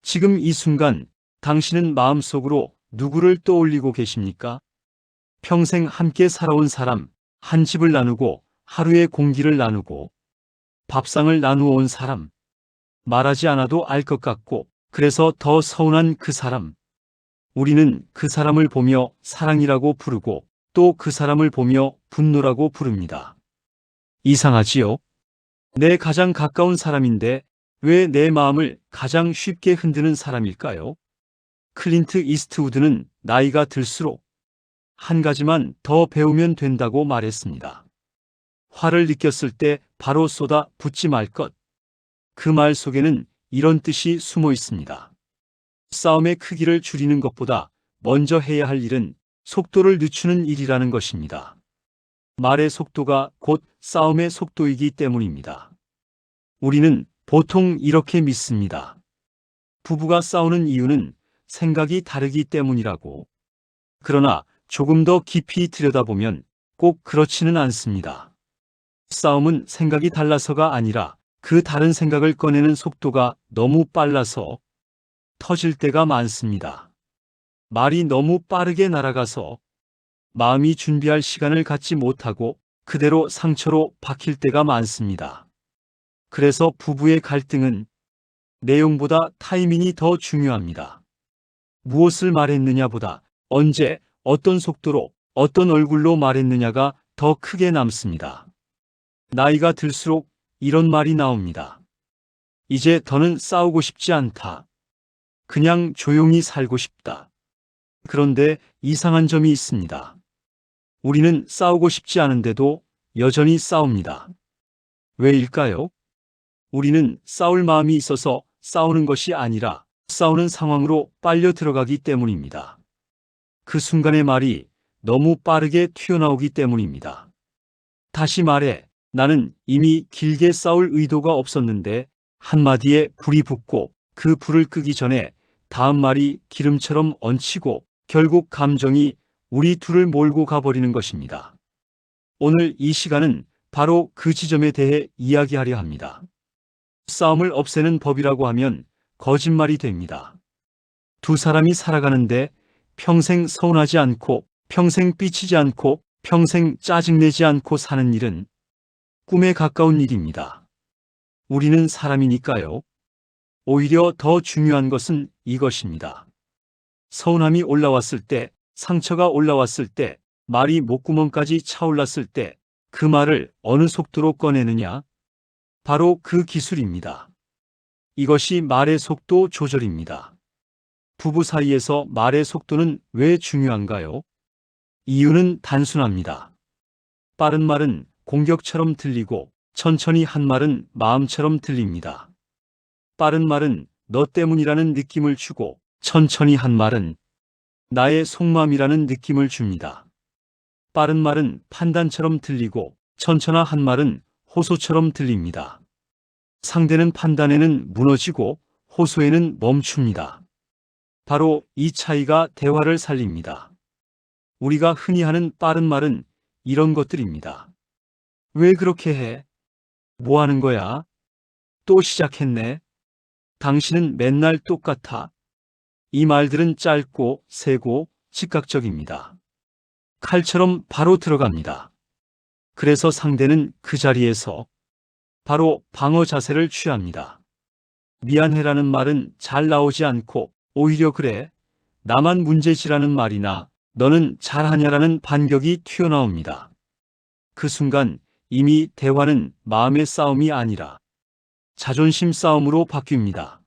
지금 이 순간 당신은 마음속으로 누구를 떠올리고 계십니까? 평생 함께 살아온 사람, 한 집을 나누고 하루의 공기를 나누고 밥상을 나누어 온 사람, 말하지 않아도 알 것 같고 그래서 더 서운한 그 사람. 우리는 그 사람을 보며 사랑이라고 부르고 또 그 사람을 보며 분노라고 부릅니다. 이상하지요? 내 가장 가까운 사람인데 왜 내 마음을 가장 쉽게 흔드는 사람일까요? 클린트 이스트우드는 나이가 들수록 한 가지만 더 배우면 된다고 말했습니다. 화를 느꼈을 때 바로 쏟아 붓지 말 것. 그 말 속에는 이런 뜻이 숨어 있습니다. 싸움의 크기를 줄이는 것보다 먼저 해야 할 일은 속도를 늦추는 일이라는 것입니다. 말의 속도가 곧 싸움의 속도이기 때문입니다. 우리는 보통 이렇게 믿습니다. 부부가 싸우는 이유는 생각이 다르기 때문이라고. 그러나 조금 더 깊이 들여다보면 꼭 그렇지는 않습니다. 싸움은 생각이 달라서가 아니라 그 다른 생각을 꺼내는 속도가 너무 빨라서 터질 때가 많습니다. 말이 너무 빠르게 날아가서 마음이 준비할 시간을 갖지 못하고 그대로 상처로 박힐 때가 많습니다. 그래서 부부의 갈등은 내용보다 타이밍이 더 중요합니다. 무엇을 말했느냐보다 언제, 어떤 속도로, 어떤 얼굴로 말했느냐가 더 크게 남습니다. 나이가 들수록 이런 말이 나옵니다. 이제 더는 싸우고 싶지 않다. 그냥 조용히 살고 싶다. 그런데 이상한 점이 있습니다. 우리는 싸우고 싶지 않은데도 여전히 싸웁니다. 왜일까요? 우리는 싸울 마음이 있어서 싸우는 것이 아니라 싸우는 상황으로 빨려 들어가기 때문입니다. 그 순간의 말이 너무 빠르게 튀어나오기 때문입니다. 다시 말해, 나는 이미 길게 싸울 의도가 없었는데 한마디에 불이 붙고 그 불을 끄기 전에 다음 말이 기름처럼 얹히고 결국 감정이 우리 둘을 몰고 가버리는 것입니다. 오늘 이 시간은 바로 그 지점에 대해 이야기하려 합니다. 싸움을 없애는 법이라고 하면 거짓말이 됩니다. 두 사람이 살아가는데 평생 서운하지 않고 평생 삐치지 않고 평생 짜증내지 않고 사는 일은 꿈에 가까운 일입니다. 우리는 사람이니까요. 오히려 더 중요한 것은 이것입니다. 서운함이 올라왔을 때, 상처가 올라왔을 때, 말이 목구멍까지 차올랐을 때 그 말을 어느 속도로 꺼내느냐? 바로 그 기술입니다. 이것이 말의 속도 조절입니다. 부부 사이에서 말의 속도는 왜 중요한가요? 이유는 단순합니다. 빠른 말은 공격처럼 들리고 천천히 한 말은 마음처럼 들립니다. 빠른 말은 너 때문이라는 느낌을 주고 천천히 한 말은 나의 속마음이라는 느낌을 줍니다. 빠른 말은 판단처럼 들리고 천천한 한 말은 호소처럼 들립니다. 상대는 판단에는 무너지고 호소에는 멈춥니다. 바로 이 차이가 대화를 살립니다. 우리가 흔히 하는 빠른 말은 이런 것들입니다. 왜 그렇게 해? 뭐 하는 거야? 또 시작했네. 당신은 맨날 똑같아. 이 말들은 짧고 세고 즉각적입니다. 칼처럼 바로 들어갑니다. 그래서 상대는 그 자리에서 바로 방어 자세를 취합니다. 미안해라는 말은 잘 나오지 않고 오히려 그래, 나만 문제지라는 말이나 너는 잘하냐라는 반격이 튀어나옵니다. 그 순간 이미 대화는 마음의 싸움이 아니라 자존심 싸움으로 바뀝니다.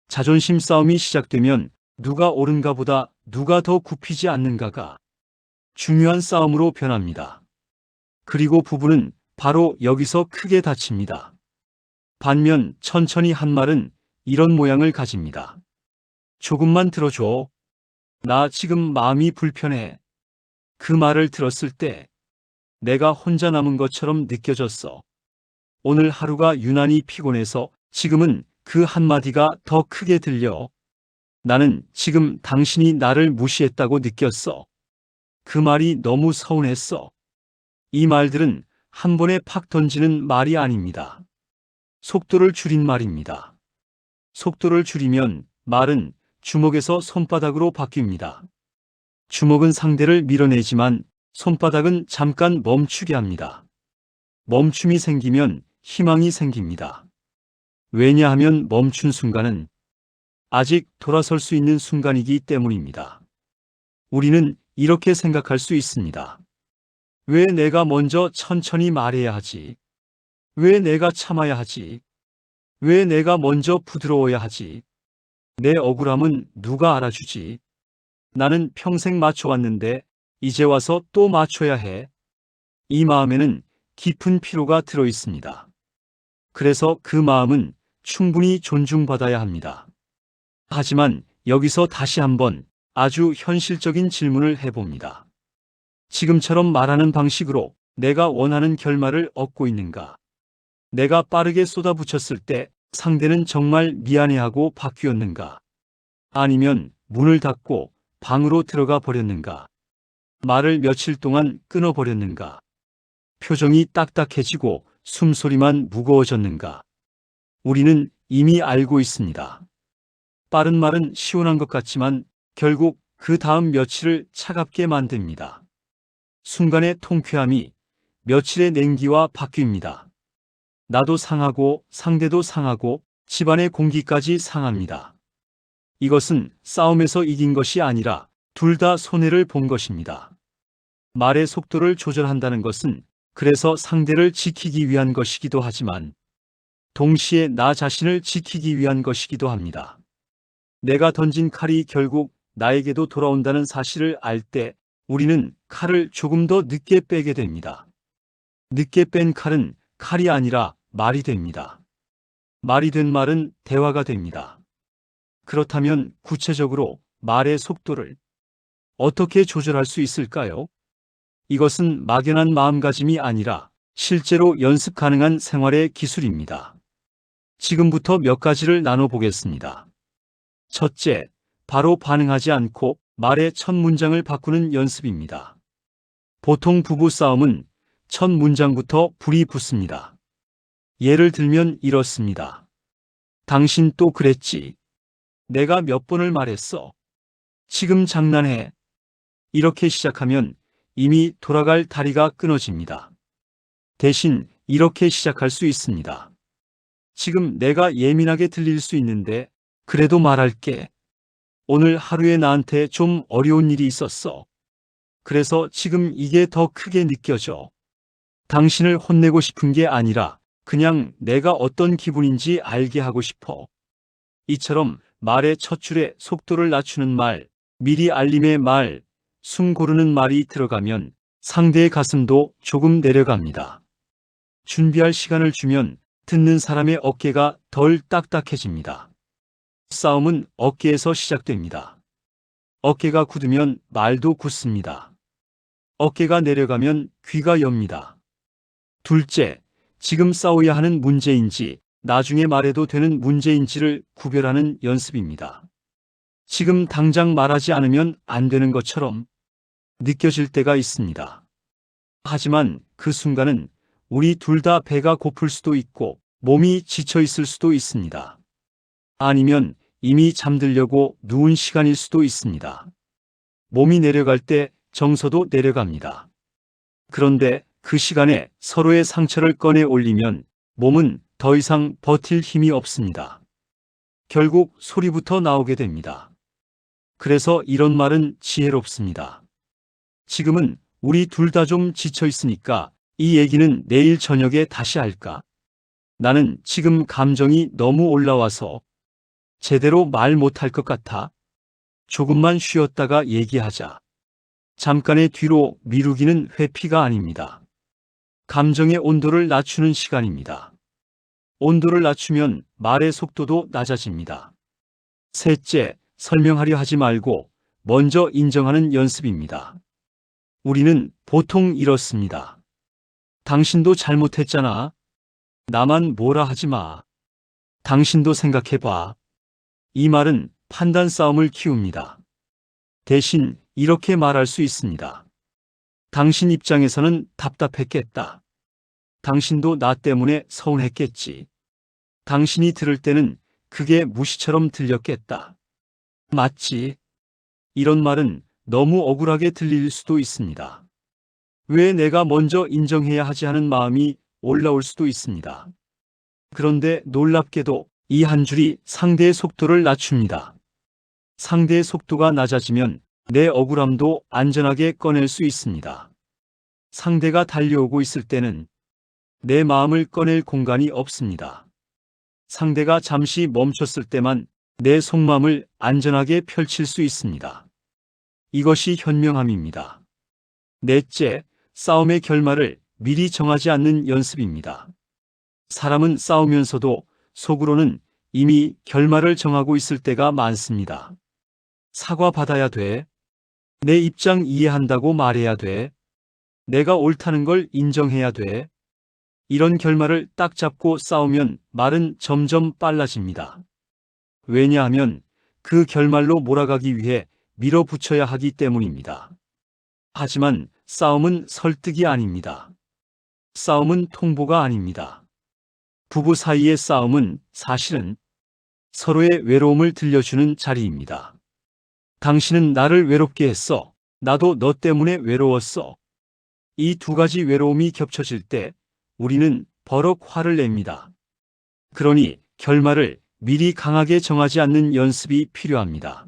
자존심 싸움이 시작되면 누가 옳은가 보다 누가 더 굽히지 않는가가 중요한 싸움으로 변합니다. 그리고 부부는 바로 여기서 크게 다칩니다. 반면 천천히 한 말은 이런 모양을 가집니다. 조금만 들어줘. 나 지금 마음이 불편해. 그 말을 들었을 때 내가 혼자 남은 것처럼 느껴졌어. 오늘 하루가 유난히 피곤해서 지금은 그 한마디가 더 크게 들려. 나는 지금 당신이 나를 무시했다고 느꼈어. 그 말이 너무 서운했어. 이 말들은 한 번에 팍 던지는 말이 아닙니다. 속도를 줄인 말입니다. 속도를 줄이면 말은 주먹에서 손바닥으로 바뀝니다. 주먹은 상대를 밀어내지만 손바닥은 잠깐 멈추게 합니다. 멈춤이 생기면 희망이 생깁니다. 왜냐하면 멈춘 순간은 아직 돌아설 수 있는 순간이기 때문입니다. 우리는 이렇게 생각할 수 있습니다. 왜 내가 먼저 천천히 말해야 하지? 왜 내가 참아야 하지? 왜 내가 먼저 부드러워야 하지? 내 억울함은 누가 알아주지? 나는 평생 맞춰왔는데 이제 와서 또 맞춰야 해. 이 마음에는 깊은 피로가 들어 있습니다. 그래서 그 마음은 충분히 존중받아야 합니다. 하지만 여기서 다시 한번 아주 현실적인 질문을 해봅니다. 지금처럼 말하는 방식으로 내가 원하는 결말을 얻고 있는가? 내가 빠르게 쏟아붙였을 때 상대는 정말 미안해하고 바뀌었는가? 아니면 문을 닫고 방으로 들어가 버렸는가? 말을 며칠 동안 끊어버렸는가? 표정이 딱딱해지고 숨소리만 무거워졌는가? 우리는 이미 알고 있습니다. 빠른 말은 시원한 것 같지만 결국 그 다음 며칠을 차갑게 만듭니다. 순간의 통쾌함이 며칠의 냉기와 바뀝니다. 나도 상하고 상대도 상하고 집안의 공기까지 상합니다. 이것은 싸움에서 이긴 것이 아니라 둘 다 손해를 본 것입니다. 말의 속도를 조절한다는 것은 그래서 상대를 지키기 위한 것이기도 하지만 동시에 나 자신을 지키기 위한 것이기도 합니다. 내가 던진 칼이 결국 나에게도 돌아온다는 사실을 알 때 우리는 칼을 조금 더 늦게 빼게 됩니다. 늦게 뺀 칼은 칼이 아니라 말이 됩니다. 말이 된 말은 대화가 됩니다. 그렇다면 구체적으로 말의 속도를 어떻게 조절할 수 있을까요? 이것은 막연한 마음가짐이 아니라 실제로 연습 가능한 생활의 기술입니다. 지금부터 몇 가지를 나눠보겠습니다. 첫째, 바로 반응하지 않고 말의 첫 문장을 바꾸는 연습입니다. 보통 부부싸움은 첫 문장부터 불이 붙습니다. 예를 들면 이렇습니다. 당신 또 그랬지. 내가 몇 번을 말했어. 지금 장난해. 이렇게 시작하면 이미 돌아갈 다리가 끊어집니다. 대신 이렇게 시작할 수 있습니다. 지금 내가 예민하게 들릴 수 있는데 그래도 말할게. 오늘 하루에 나한테 좀 어려운 일이 있었어. 그래서 지금 이게 더 크게 느껴져. 당신을 혼내고 싶은 게 아니라 그냥 내가 어떤 기분인지 알게 하고 싶어. 이처럼 말의 첫 줄에 속도를 낮추는 말, 미리 알림의 말, 숨 고르는 말이 들어가면 상대의 가슴도 조금 내려갑니다. 준비할 시간을 주면 듣는 사람의 어깨가 덜 딱딱해집니다. 싸움은 어깨에서 시작됩니다. 어깨가 굳으면 말도 굳습니다. 어깨가 내려가면 귀가 엽니다. 둘째, 지금 싸워야 하는 문제인지 나중에 말해도 되는 문제인지를 구별하는 연습입니다. 지금 당장 말하지 않으면 안 되는 것처럼 느껴질 때가 있습니다. 하지만 그 순간은 우리 둘 다 배가 고플 수도 있고 몸이 지쳐 있을 수도 있습니다. 아니면 이미 잠들려고 누운 시간일 수도 있습니다. 몸이 내려갈 때 정서도 내려갑니다. 그런데 그 시간에 서로의 상처를 꺼내 올리면 몸은 더 이상 버틸 힘이 없습니다. 결국 소리부터 나오게 됩니다. 그래서 이런 말은 지혜롭습니다. 지금은 우리 둘 다 좀 지쳐 있으니까 이 얘기는 내일 저녁에 다시 할까? 나는 지금 감정이 너무 올라와서 제대로 말 못할 것 같아. 조금만 쉬었다가 얘기하자. 잠깐의 뒤로 미루기는 회피가 아닙니다. 감정의 온도를 낮추는 시간입니다. 온도를 낮추면 말의 속도도 낮아집니다. 셋째, 설명하려 하지 말고 먼저 인정하는 연습입니다. 우리는 보통 이렇습니다. 당신도 잘못했잖아. 나만 뭐라 하지 마. 당신도 생각해봐. 이 말은 판단 싸움을 키웁니다. 대신 이렇게 말할 수 있습니다. 당신 입장에서는 답답했겠다. 당신도 나 때문에 서운했겠지. 당신이 들을 때는 그게 무시처럼 들렸겠다. 맞지? 이런 말은 너무 억울하게 들릴 수도 있습니다. 왜 내가 먼저 인정해야 하지 하는 마음이 올라올 수도 있습니다. 그런데 놀랍게도 이 한 줄이 상대의 속도를 낮춥니다. 상대의 속도가 낮아지면 내 억울함도 안전하게 꺼낼 수 있습니다. 상대가 달려오고 있을 때는 내 마음을 꺼낼 공간이 없습니다. 상대가 잠시 멈췄을 때만 내 속마음을 안전하게 펼칠 수 있습니다. 이것이 현명함입니다. 넷째, 싸움의 결말을 미리 정하지 않는 연습입니다. 사람은 싸우면서도 속으로는 이미 결말을 정하고 있을 때가 많습니다. 사과받아야 돼. 내 입장 이해한다고 말해야 돼. 내가 옳다는 걸 인정해야 돼. 이런 결말을 딱 잡고 싸우면 말은 점점 빨라집니다. 왜냐하면 그 결말로 몰아가기 위해 밀어붙여야 하기 때문입니다. 하지만 싸움은 설득이 아닙니다. 싸움은 통보가 아닙니다. 부부 사이의 싸움은 사실은 서로의 외로움을 들려주는 자리입니다. 당신은 나를 외롭게 했어. 나도 너 때문에 외로웠어. 이 두 가지 외로움이 겹쳐질 때 우리는 버럭 화를 냅니다. 그러니 결말을 미리 강하게 정하지 않는 연습이 필요합니다.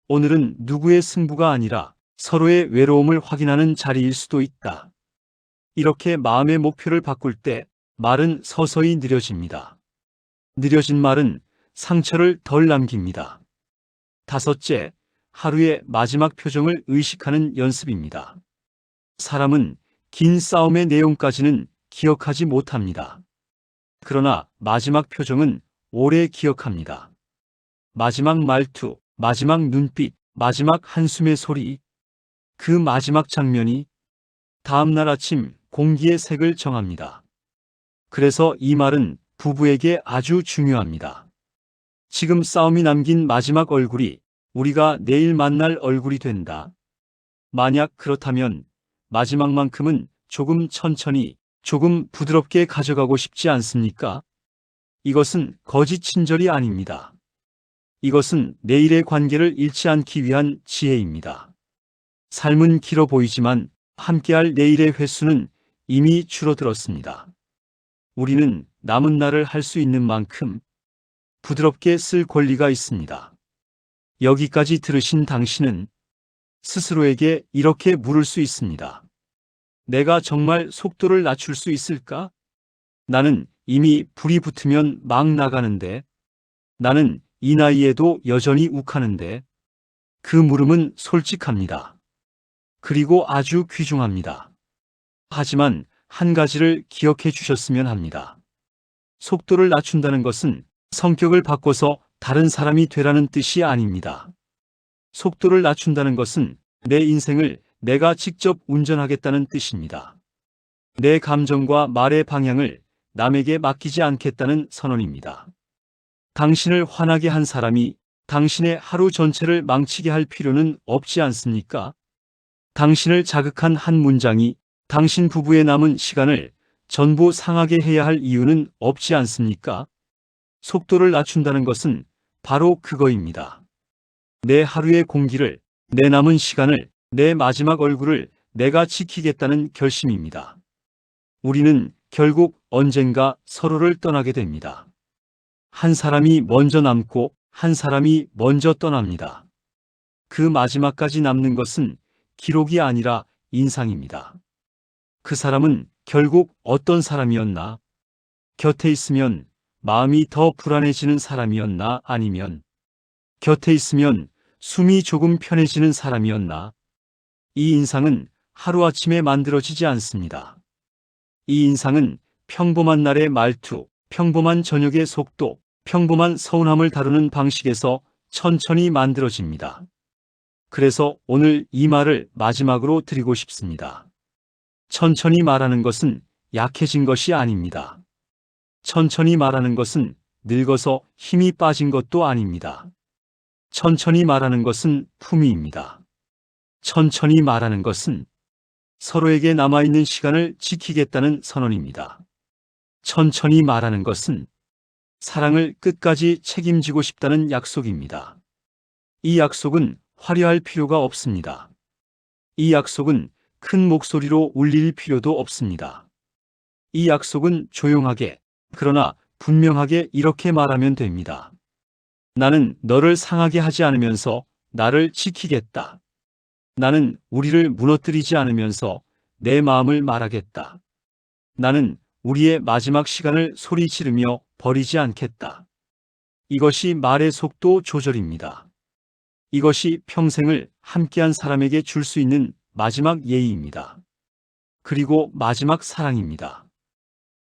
오늘은 누구의 승부가 아니라 서로의 외로움을 확인하는 자리일 수도 있다. 이렇게 마음의 목표를 바꿀 때 말은 서서히 느려집니다. 느려진 말은 상처를 덜 남깁니다. 다섯째, 하루의 마지막 표정을 의식하는 연습입니다. 사람은 긴 싸움의 내용까지는 기억하지 못합니다. 그러나 마지막 표정은 오래 기억합니다. 마지막 말투, 마지막 눈빛, 마지막 한숨의 소리, 그 마지막 장면이 다음날 아침 공기의 색을 정합니다. 그래서 이 말은 부부에게 아주 중요합니다. 지금 싸움이 남긴 마지막 얼굴이 우리가 내일 만날 얼굴이 된다. 만약 그렇다면 마지막만큼은 조금 천천히, 조금 부드럽게 가져가고 싶지 않습니까? 이것은 거짓 친절이 아닙니다. 이것은 내일의 관계를 잃지 않기 위한 지혜입니다. 삶은 길어 보이지만 함께할 내일의 횟수는 이미 줄어들었습니다. 우리는 남은 날을 할 수 있는 만큼 부드럽게 쓸 권리가 있습니다. 여기까지 들으신 당신은 스스로에게 이렇게 물을 수 있습니다. 내가 정말 속도를 낮출 수 있을까? 나는 이미 불이 붙으면 막 나가는데, 나는 이 나이에도 여전히 욱하는데, 그 물음은 솔직합니다. 그리고 아주 귀중합니다. 하지만 한 가지를 기억해 주셨으면 합니다. 속도를 낮춘다는 것은 성격을 바꿔서 다른 사람이 되라는 뜻이 아닙니다. 속도를 낮춘다는 것은 내 인생을 내가 직접 운전하겠다는 뜻입니다. 내 감정과 말의 방향을 남에게 맡기지 않겠다는 선언입니다. 당신을 화나게 한 사람이 당신의 하루 전체를 망치게 할 필요는 없지 않습니까? 당신을 자극한 한 문장이 당신 부부의 남은 시간을 전부 상하게 해야 할 이유는 없지 않습니까? 속도를 낮춘다는 것은 바로 그거입니다. 내 하루의 공기를, 내 남은 시간을, 내 마지막 얼굴을 내가 지키겠다는 결심입니다. 우리는 결국 언젠가 서로를 떠나게 됩니다. 한 사람이 먼저 남고 한 사람이 먼저 떠납니다. 그 마지막까지 남는 것은 기록이 아니라 인상입니다. 그 사람은 결국 어떤 사람이었나? 곁에 있으면 마음이 더 불안해지는 사람이었나? 아니면 곁에 있으면 숨이 조금 편해지는 사람이었나? 이 인상은 하루아침에 만들어지지 않습니다. 이 인상은 평범한 날의 말투, 평범한 저녁의 속도, 평범한 서운함을 다루는 방식에서 천천히 만들어집니다. 그래서 오늘 이 말을 마지막으로 드리고 싶습니다. 천천히 말하는 것은 약해진 것이 아닙니다. 천천히 말하는 것은 늙어서 힘이 빠진 것도 아닙니다. 천천히 말하는 것은 품위입니다. 천천히 말하는 것은 서로에게 남아있는 시간을 지키겠다는 선언입니다. 천천히 말하는 것은 사랑을 끝까지 책임지고 싶다는 약속입니다. 이 약속은 화려할 필요가 없습니다. 이 약속은 큰 목소리로 울릴 필요도 없습니다. 이 약속은 조용하게, 그러나 분명하게 이렇게 말하면 됩니다. 나는 너를 상하게 하지 않으면서 나를 지키겠다. 나는 우리를 무너뜨리지 않으면서 내 마음을 말하겠다. 나는 우리의 마지막 시간을 소리 지르며 버리지 않겠다. 이것이 말의 속도 조절입니다. 이것이 평생을 함께한 사람에게 줄 수 있는 마지막 예의입니다. 그리고 마지막 사랑입니다.